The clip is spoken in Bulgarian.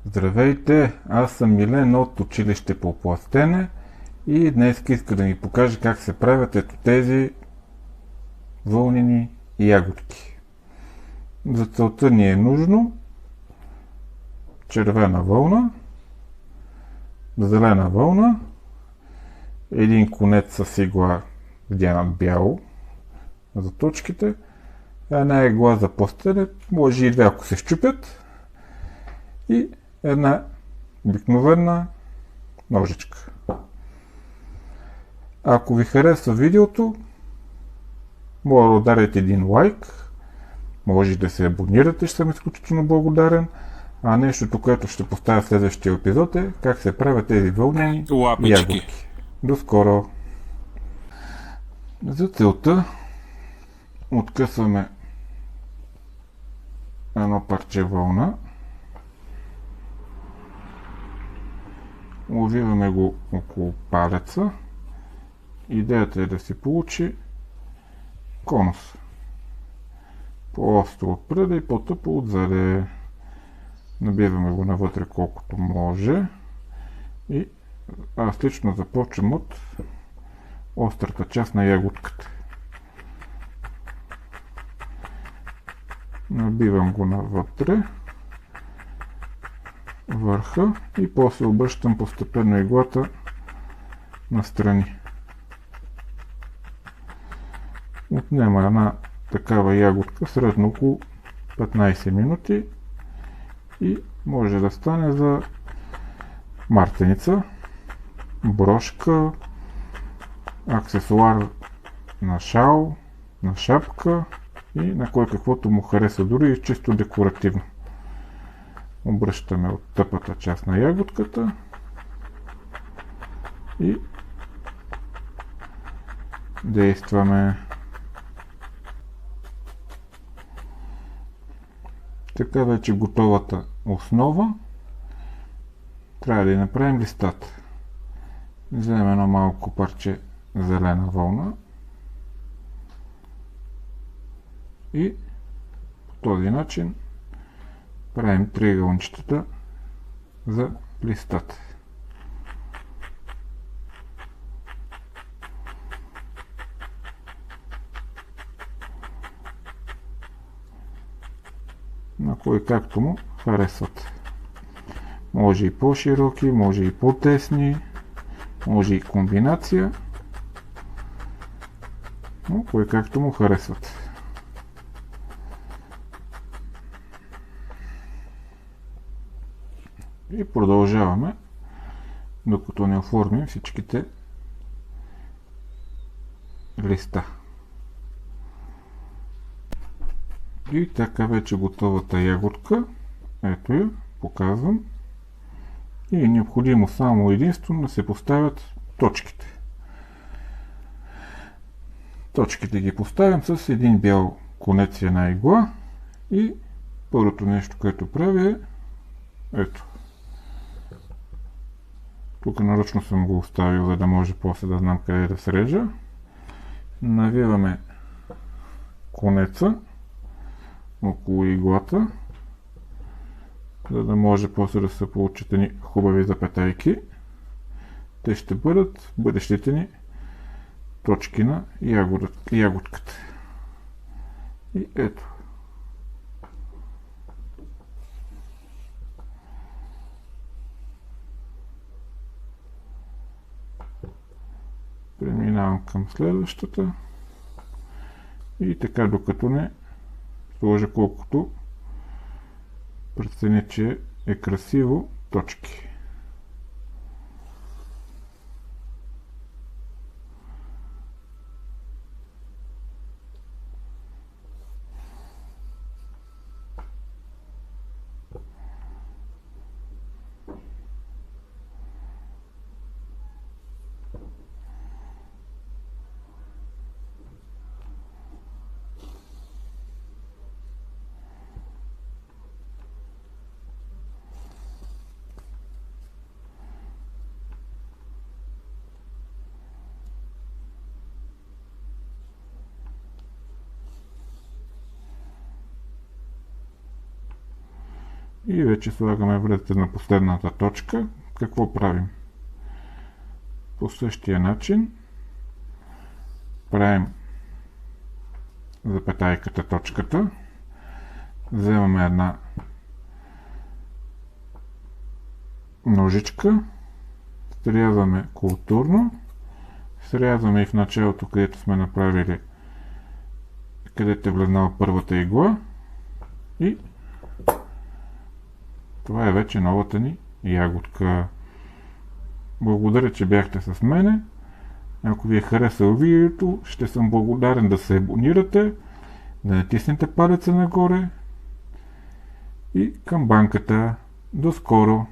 Здравейте, аз съм Милен от училище по пластене и днес иска да ми покаже как се правят ето тези вълнени ягодки. За целта ни е нужно червена вълна, зелена вълна, един конец с игла вдяна бяло за точките, една игла за пластене, може и две ако се счупят, и една обикновена ножичка. Ако ви харесва видеото, може да ударите един лайк, може да се абонирате, ще съм изключително благодарен. А нещото, което ще поставя в следващия епизод е как се правят тези вълнени ягодки. До скоро! За целта откъсваме едно парче вълна, увиваме го около палеца. Идеята е да се получи конус. По-остро отпреда и по-тъпо отзаде. Набиваме го навътре колкото може. И аз лично започвам от острата част на ягодката. Набивам го навътре, върха и после обръщам постепенно иглата настрани. Отнема една такава ягодка средно около 15 минути и може да стане за мартеница, брошка, аксесуар на шал, на шапка и на кой каквото му хареса, дори и чисто декоративно. Обръщаме от тъпата част на ягодката и действаме. Така вече готовата основа, трябва да я направим листата. Вземем едно малко парче зелена вълна и по този начин правим триъгълничетата за листата. На кой както му харесват. Може и по-широки, може и по-тесни, може и комбинация, но кой както му харесват. И продължаваме, докато не оформим всичките листа. И така вече готовата ягодка, ето я, показвам. И е необходимо само единствено да се поставят точките. Точките ги поставям с един бял конец и една игла. И първото нещо, което правя е ето. Тук нарочно съм го оставил, за да може после да знам къде да срежа. Навиваме конеца около иглата, за да може после да се получат ни хубави запетайки. Те ще бъдат бъдещите ни точки на ягодката. И ето. Преминавам към следващата. И така докато не сложа колкото преценя, че е красиво точки. И вече слагаме връзка на последната точка. Какво правим? По същия начин правим запетайката, точката. Вземаме една ножичка, срязваме културно, срязваме и в началото, където сме направили, където е влезнала първата игла, и това е вече новата ни ягодка. Благодаря, че бяхте с мене. Ако ви е харесало видеото, ще съм благодарен да се абонирате, да натиснете палеца нагоре и камбанката. До скоро!